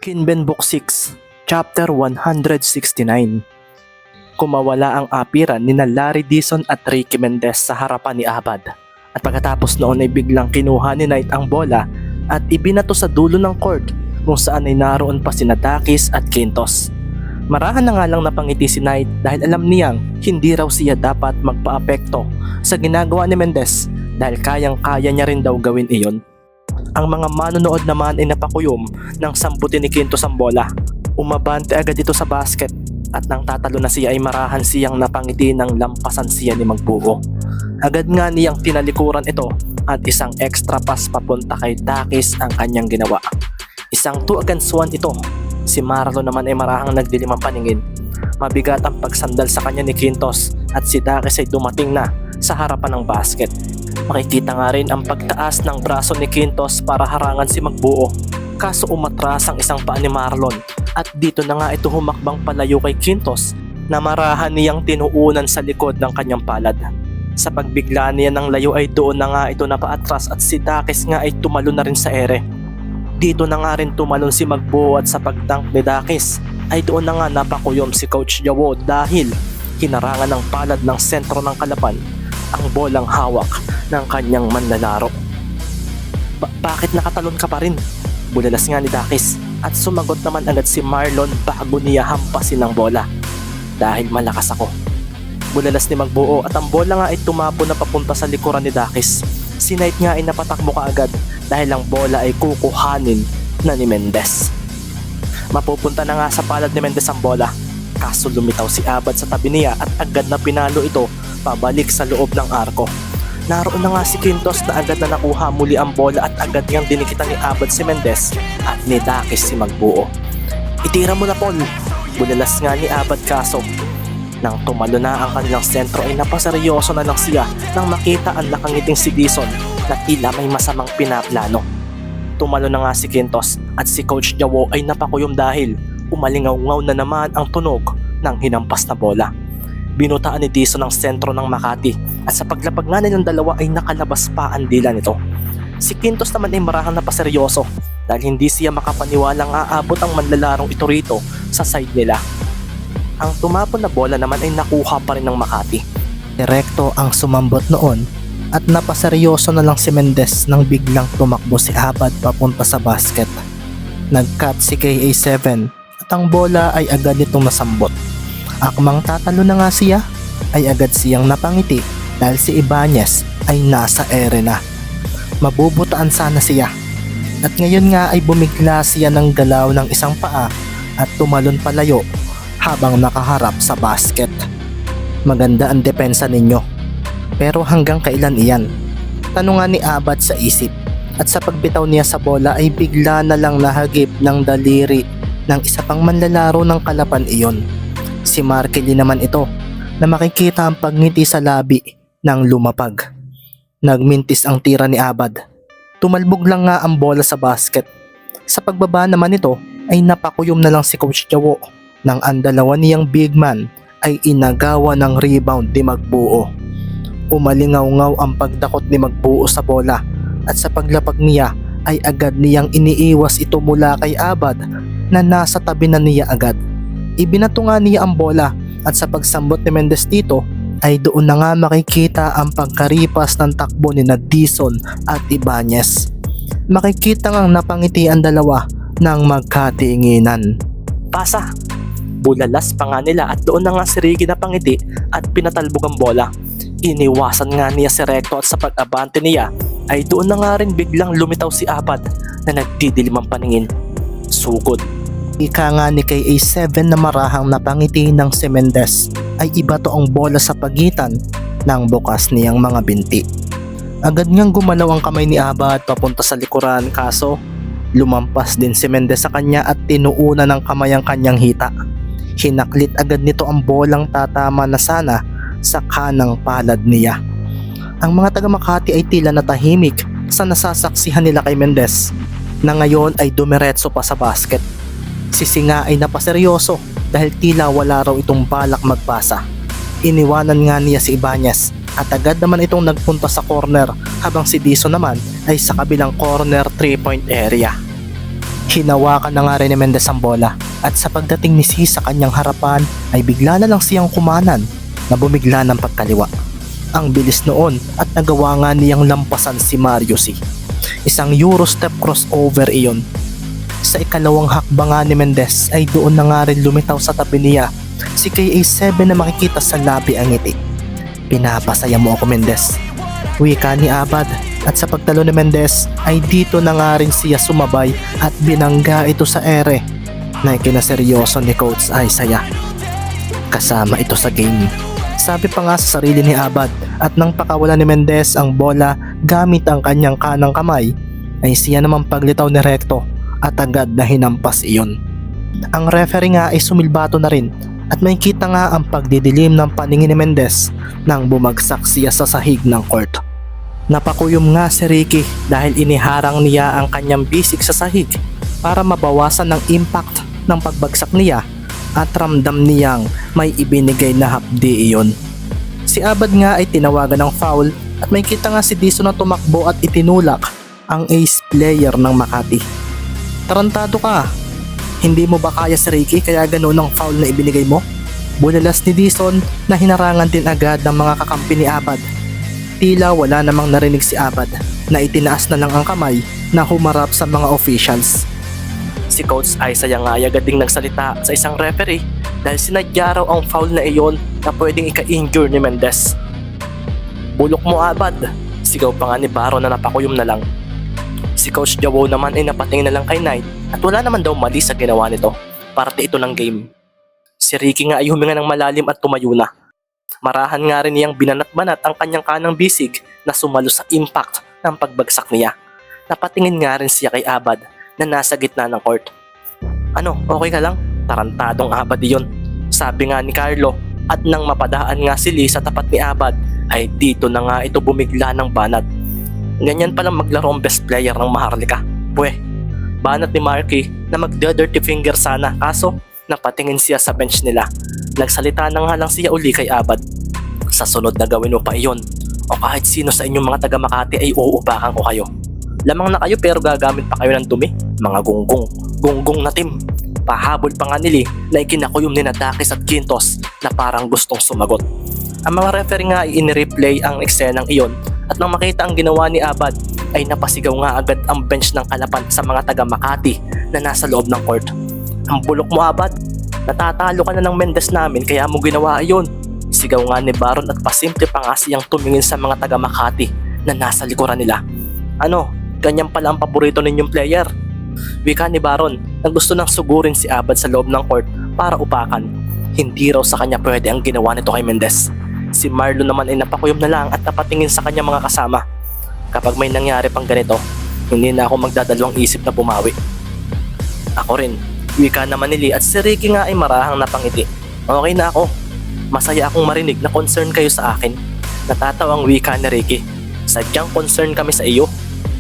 Kinben Book 6, Chapter 169. Kumawala ang apiran ni Larry Dizon at Ricky Mendez sa harapan ni Abad. At pagkatapos noon ay biglang kinuha ni Knight ang bola at ibinato sa dulo ng court kung saan ay naroon pa sina Dakis at Quintos. Marahan na nga lang napangiti si Knight dahil alam niyang hindi raw siya dapat magpa-apekto sa ginagawa ni Mendez dahil kayang-kaya niya rin daw gawin iyon. Ang mga manonood naman ay napakuyom nang samputin ni Quintos ang bola. Umabante agad ito sa basket at nang tatalo na siya ay marahan siyang napangiti nang lampasan siya ni Magbuo. Agad nga niyang tinalikuran ito at isang extra pass papunta kay Dakis ang kanyang ginawa. Isang 2 against 1 ito. Si Marlon naman ay marahang nagdilim ang paningin. Mabigat ang pagsandal sa kanya ni Quintos at si Dakis ay dumating na sa harapan ng basket. Makikita nga rin ang pagtaas ng braso ni Quintos para harangan si Magbuo. Kaso umatras ang isang paa ni Marlon at dito na nga ito humakbang palayo kay Quintos na marahan niyang tinuunan sa likod ng kanyang palad. Sa pagbigla niya ng layo ay doon na nga ito napaatras at si Dakis nga ay tumalo na rin sa ere. Dito na nga rin tumalon si Magbuo at sa pagdunk ni Dakis ay doon na nga napakuyom si Coach Yawo dahil hinarangan ng palad ng sentro ng kalaban ang bolang hawak ng kanyang manlalaro. Bakit nakatalon ka pa rin? Bulalas nga ni Dakis at sumagot naman agad si Marlon bago niya hampasin ang bola. Dahil malakas ako. Bulalas ni Magbuo at ang bola nga ay tumapo na papunta sa likuran ni Dakis. Si Knight nga ay napatakbo kaagad dahil ang bola ay kukuhanin na ni Mendez. Mapupunta na nga sa palad ni Mendez ang bola. Kaso lumitaw si Abad sa tabi niya at agad na pinalo ito pabalik sa loob ng arko. Naroon na nga si Quintos na agad na nakuha muli ang bola at agad niyang dinikitan ni Abad si Mendez at ni Dakis si Magbuo. Itira mo na, Paul! Bulalas nga ni Abad kaso. Nang tumalo na ang kanilang sentro ay napaseryoso na lang siya nang makita ang nakangiting si Dizon na tila may masamang pinaplano. Tumalo na nga si Quintos at si Coach Yawo ay napakuyom dahil umalingaw-ngaw na naman ang tunog ng hinampas na bola. Binutaan ni Dizon ang sentro ng Makati at sa paglapag nga nilang dalawa ay nakalabas pa ang dila nito. Si Quintos naman ay marahang napaseryoso dahil hindi siya makapaniwalang aabot ang manlalarong ito rito sa side nila. Ang tumapon na bola naman ay nakuha pa rin ng Makati. Direkto ang sumambot noon at napaseryoso na lang si Mendez nang biglang tumakbo si Abad papunta sa basket. Nag-cut si KA7 at ang bola ay agad nitong nasambot. Akmang tatalo na nga siya ay agad siyang napangiti dahil si Ibanez ay nasa ere na. Mabubutaan sana siya at ngayon nga ay bumigla siya ng galaw ng isang paa at tumalon palayo habang nakaharap sa basket. Maganda ang depensa ninyo pero hanggang kailan iyan? Tanungan ni Abad sa isip at sa pagbitaw niya sa bola ay bigla na lang nahagip ng daliri ng isa pang manlalaro ng Kalapan iyon. Si Markelly naman ito na makikita ang pagngiti sa labi ng lumapag. Nagmintis ang tira ni Abad. Tumalbog lang nga ang bola sa basket. Sa pagbaba naman ito ay napakuyom na lang si Coach Yawo nang ang dalawa niyang big man ay inagawa ng rebound ni Magbuo. Umalingaw-ngaw ang pagdakot ni Magbuo sa bola at sa paglapag niya ay agad niyang iniiwas ito mula kay Abad na nasa tabi na niya agad. Ibinato nga niya ang bola at sa pagsambot ni Mendez dito ay doon na nga makikita ang pagkaripas ng takbo ni Dizon at Ibanez. Makikita ngang napangiti ang dalawa ng magkatinginan. Pasa! Bulalas pa nga nila at doon na nga si Ricky napangiti at pinatalbog ang bola. Iniwasan nga niya si Recto at sa pag-abante niya ay doon na nga rin biglang lumitaw si Abad na nagdidilim ang paningin. Sugod. Ika nga ni KA7 na marahang napangiti ng si Mendez ay ibato ang bola sa pagitan ng bukas niyang mga binti. Agad niyang gumalaw ang kamay ni Abad papunta sa likuran kaso lumampas din si Mendez sa kanya at tinuunan ng kamay ang kanyang hita. Hinaklit agad nito ang bolang tatama na sana sa kanang palad niya. Ang mga taga Makati ay tila natahimik sa nasasaksihan nila kay Mendez na ngayon ay dumiretso pa sa basket. Si Singa ay napaseryoso dahil tila wala raw itong balak magpasa. Iniwanan nga niya si Ibanez at agad naman itong nagpunta sa corner habang si Dizon naman ay sa kabilang corner 3-point area. Hinawakan na nga rin ni Mendez ang bola at sa pagdating ni C sa kanyang harapan ay bigla na lang siyang kumanan na bumigla ng pagkaliwa. Ang bilis noon at nagawa nga niyang lampasan si Mario C. Isang Eurostep crossover iyon. Sa ikalawang hakbang nga ni Mendez ay doon na nga rin lumitaw sa tabi niya si KA7 na makikita sa labi ang ngiti. Pinapasaya mo ako, Mendez, wika ni Abad. At sa pagtalo ni Mendez ay dito na nga rin siya sumabay at binangga ito sa ere na ikinaseryoso ni Coach Isaiah. Kasama ito sa game. Sabi pa nga sa sarili ni Abad at nang pakawala ni Mendez ang bola gamit ang kanyang kanang kamay ay siya naman paglitaw ni Recto at agad na hinampas iyon. Ang referee nga ay sumilbato na rin at makikita nga ang pagdidilim ng paningin ni Mendez nang bumagsak siya sa sahig ng court. Napakuyom nga si Ricky dahil iniharang niya ang kanyang bisig sa sahig para mabawasan ng impact ng pagbagsak niya at ramdam niyang may ibinigay na hapdi iyon. Si Abad nga ay tinawagan ng foul at makikita nga si Dison na tumakbo at itinulak ang ace player ng Makati. Tarantado ka, hindi mo ba kaya si Ricky kaya ganoon ang foul na ibinigay mo? Bulalas ni Dison na hinarangan din agad ng mga kakampi ni Abad. Tila wala namang narinig si Abad na itinaas na lang ang kamay na humarap sa mga officials. Si Coach Isaiah nga ay agad ding nagsalita sa isang referee dahil sinadya raw ang foul na iyon na pwedeng ika-injure ni Mendez. Bulok mo, Abad, sigaw pa nga ni Baron na napakuyom na lang. Si Coach Jawo naman ay napatingin na lang kay Knight at wala naman daw mali sa ginawa nito, parte ito ng game. Si Ricky nga ay huminga ng malalim at tumayo na. Marahan nga rin niyang binanat-banat ang kanyang kanang bisig na sumalo sa impact ng pagbagsak niya. Napatingin nga rin siya kay Abad na nasa gitna ng court. Ano, okay ka lang? Tarantadong Abad iyon, sabi nga ni Carlo. At nang mapadaan nga si Lee sa tapat ni Abad ay dito na nga ito bumigla ng banat. Ganyan palang maglaro ang best player ng Maharlika. Pweh, banat ni Marky na magda-dirty finger sana kaso napatingin siya sa bench nila. Nagsalita na nga lang siya uli kay Abad. Sa sunod na gawin mo pa iyon o kahit sino sa inyong mga taga Makati ay uupakan ko kayo. Lamang na kayo pero gagamit pa kayo ng dumi, mga gunggong na team. Pahabol pa nga nili na ikinakuyom ni Nadakis at Quintos na parang gustong sumagot. Ang mga referee nga ay in-replay ang eksenang iyon at nang makita ang ginawa ni Abad ay napasigaw nga agad ang bench ng Kalapan sa mga taga Makati na nasa loob ng court. Ang bulok mo, Abad, natatalo ka na ng Mendez namin kaya mo ginawa iyon. Sigaw nga ni Baron at pasimple pa nga siyang tumingin sa mga taga Makati na nasa likuran nila. Ano, ganyan pala ang paborito ninyong player? Wika ni Baron na gusto nang sugurin si Abad sa loob ng court para upakan. Hindi raw sa kanya pwede ang ginawa nito kay Mendez. Si Marlon naman ay napakuyom na lang at napatingin sa kanyang mga kasama. Kapag may nangyari pang ganito, hindi na ako magdadalawang isip na bumawi. Ako rin, wika naman ni Lee at si Ricky nga ay marahang napangiti. Okay na ako. Masaya akong marinig na concern kayo sa akin. Natatawang wika ni Ricky. Sadyang concern kami sa iyo.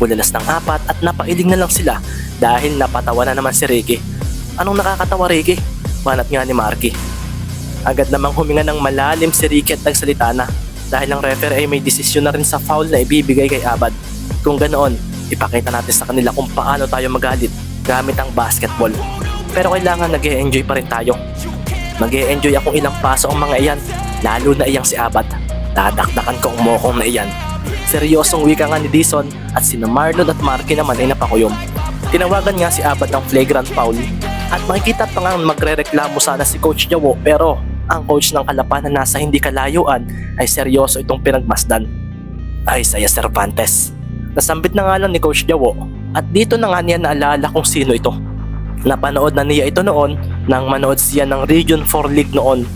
Bulalas ng apat at napailing na lang sila dahil napatawa na naman si Ricky. Anong nakakatawa, Ricky? Banat nga ni Marky. Agad namang huminga ng malalim si Ricky at nagsalita na dahil ang referee ay may desisyon na rin sa foul na ibibigay kay Abad. Kung ganoon, ipakita natin sa kanila kung paano tayo magalit gamit ang basketball. Pero kailangan nag-e-enjoy pa rin tayo. Mag-e-enjoy akong ilang paso ang mga iyan, lalo na iyang si Abad. Dadakdakan ko ang mokong na iyan. Seryosong wika nga ni Dison at sina Marlon at Marky naman ay napakuyom. Tinawagan nga si Abad ng flagrant foul at makikita pa nga magre-reklamo sana si Coach Jawo pero ang coach ng Kalapan na nasa hindi kalayuan ay seryoso itong pinagmasdan. Isaiah Cervantes. Nasambit na nga lang ni Coach Jawo at dito na nga niya naalala kung sino ito. Napanood na niya ito noon nang manood siya ng Region 4 League noon.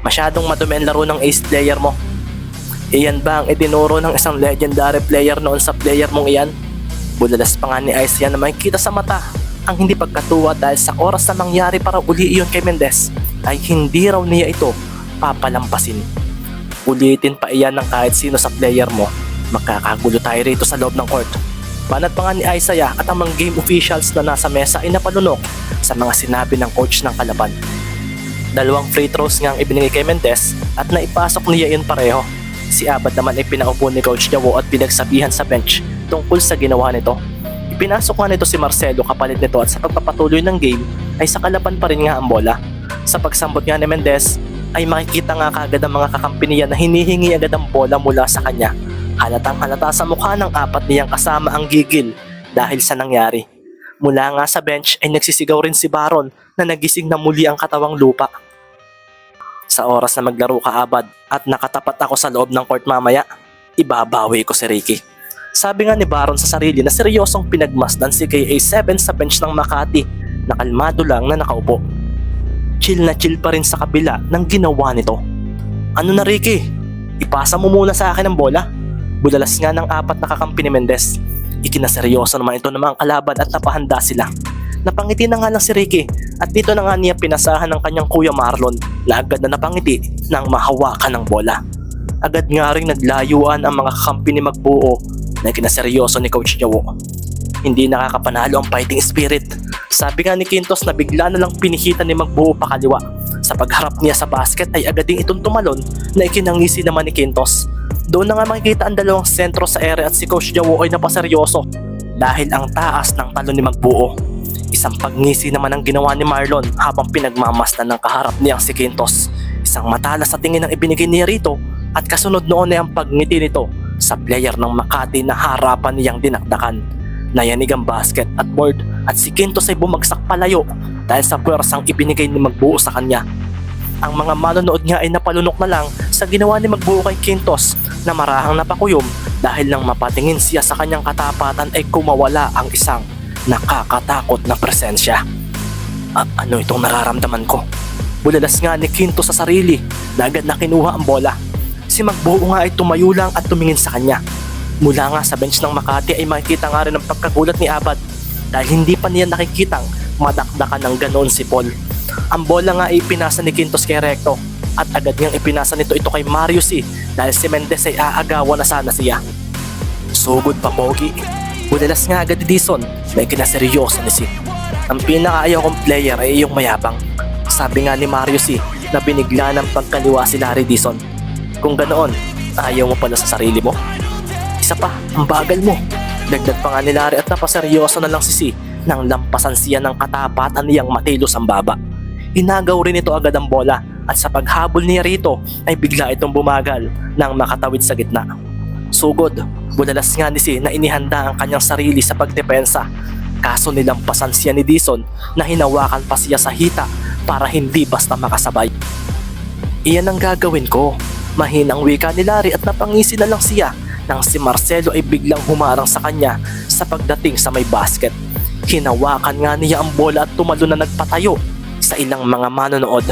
Masyadong madumi ang laro ng ace player mo. Iyan ba ang itinuro ng isang legendary player noon sa player mong iyan? Bulalas pa nga ni Isaiah na makikita sa mata ang hindi pagkatuwa dahil sa oras na mangyari para uli iyon kay Mendez ay hindi raw niya ito papalampasin. Ulitin pa iyan ng kahit sino sa player mo, magkakagulo tayo rito sa loob ng court. Banat pa nga ni Isaiah at ang mga game officials na nasa mesa ay napalunok sa mga sinabi ng coach ng Kalaban. 2 free throws nga ang ibinigay kay Mendez at naipasok niya yun pareho. Si Abad naman ay pinaupo ni Coach Jawo at pinagsabihan sa bench tungkol sa ginawa nito. Ipinasok nga nito si Marcelo kapalit nito at sa pagpapatuloy ng game ay sa kalaban pa rin nga ang bola. Sa pagsambot nga ni Mendez ay makikita nga kagad ang mga kakampi niya na hinihingi agad ang bola mula sa kanya. Halatang halata sa mukha ng apat niyang kasama ang gigil dahil sa nangyari. Mula nga sa bench ay nagsisigaw rin si Baron na nagising na muli ang katawang lupa. Sa oras na maglaro ka, Abad, at nakatapat ako sa loob ng court mamaya, ibabawi ko si Ricky. Sabi nga ni Baron sa sarili na seryosong pinagmasdan si KA7 sa bench ng Makati na kalmado lang na nakaupo. Chill na chill pa rin sa kabila ng ginawa nito. Ano na, Ricky? Ipasa mo muna sa akin ang bola. Bulalas nga ng apat na kakampi ni Mendez. Ikinaseryoso naman ito ng mga kalaban at napahanda sila. Napangiti na nga lang si Ricky at dito na nga niya pinasahan ng kanyang kuya Marlon na agad na napangiti nang mahawakan ng bola. Agad nga rin naglayuan ang mga kakampi ni Magbuo na kinaseryoso ni Coach Jawo. Hindi nakakapanalo ang fighting spirit. Sabi nga ni Quintos na bigla na lang pinihitan ni Magbuo pakaliwa. Sa pagharap niya sa basket ay agad ding itong tumalon na ikinangisi naman ni Quintos. Doon na nga makikita ang dalawang sentro sa ere at si Coach Jawo ay napaseryoso dahil ang taas ng talon ni Magbuo. Isang pagngisi naman ang ginawa ni Marlon habang pinagmamasdan ng kaharap niyang si Quintos. Isang matalas sa tingin ang ibinigay niya rito at kasunod noon ay ang pagngiti nito sa player ng Makati na harapan niyang dinakdakan. Nayanig ang basket at board at si Quintos ay bumagsak palayo dahil sa puwersang ibinigay ni Magbuo sa kanya. Ang mga manonood nga ay napalunok na lang sa ginawa ni Magbuo kay Quintos na marahang napakuyom dahil nang mapatingin siya sa kanyang katapatan ay kumawala ang isang nakakatakot na presensya. Ano itong nararamdaman ko? Bulalas nga ni Quintos sa sarili na agad na kinuha ang bola. Si Magbuo nga ay tumayo lang at tumingin sa kanya. Mula nga sa bench ng Makati ay makikita nga rin ang pagkagulat ni Abad dahil hindi pa niya nakikitang madakdakan ng ganoon si Paul. Ang bola nga ay ipinasa ni Quintos kay Recto at agad niyang ipinasa ito kay Marius dahil si Mendez ay aagawan na sana siya. Sugod pa, Pogi. Bulalas nga agad ni Dison na ikinaseryoso ni Si. Ang pinakaayaw kong player ay iyong mayabang. Sabi nga ni Marius na binigla ng pagkaliwa si Larry Dison. Kung ganoon, ayaw mo pala sa sarili mo? Isa pa, ang bagal mo. Dagdag pa nga ni Larry at napaseryoso na lang si Si nang lampasan siya ng katapatan niyang matilos ang baba. Inagaw rin ito agad ang bola at sa paghabol niya rito ay bigla itong bumagal nang makatawid sa gitna. Sugod, bulalas nga ni Si na inihanda ang kanyang sarili sa pagdepensa. Kaso nilampasan siya ni Dison na hinawakan pa siya sa hita para hindi basta makasabay. Iyan ang gagawin ko. Mahinang wika ni Larry at napangisi na lang siya nang si Marcelo ay biglang humarang sa kanya sa pagdating sa may basket. Hinawakan nga niya ang bola at tumalo na nagpatayo sa ilang mga manonood.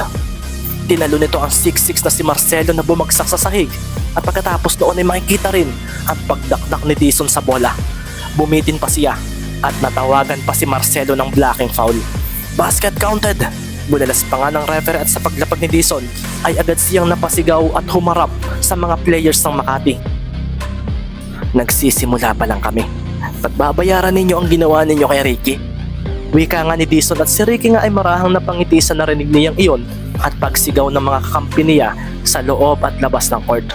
Tinalo nito ang 6'6" na si Marcelo na bumagsak sa sahig at pagkatapos noon ay makikita rin ang pagdakdak ni Dison sa bola. Bumitin pa siya at natawagan pa si Marcelo ng blocking foul. Basket counted! Bulalas pa nga ng referee at sa paglapag ni Dison ay agad siyang napasigaw at humarap sa mga players ng Makati. Nagsisimula pa lang kami. Pagbabayaran ninyo ang ginawa ninyo kay Ricky. Wika nga ni Dison at si Ricky nga ay marahang napangiti sa narinig niyang iyon at pagsigaw ng mga kakampi niya sa loob at labas ng court.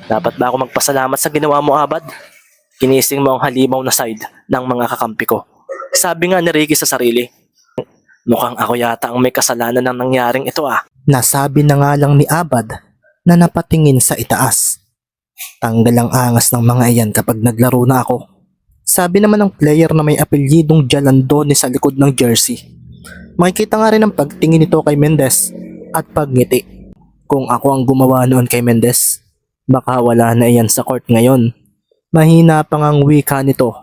Dapat ba ako magpasalamat sa ginawa mo, Abad? Kinising mo ang halimaw na side ng mga kakampi ko. Sabi nga ni Ricky sa sarili. Mukhang ako yata ang may kasalanan ng nangyaring ito Nasabi na nga lang ni Abad na napatingin sa itaas. Tanggal ang angas ng mga iyan kapag naglaro na ako. Sabi naman ng player na may apelyidong Jalandone sa likod ng jersey. Makikita nga rin ang pagtingin nito kay Mendez at pagngiti. Kung ako ang gumawa noon kay Mendez, baka wala na iyan sa court ngayon. Mahina pang ang wika nito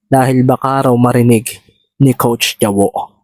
dahil baka raw marinig ni Coach Jawo.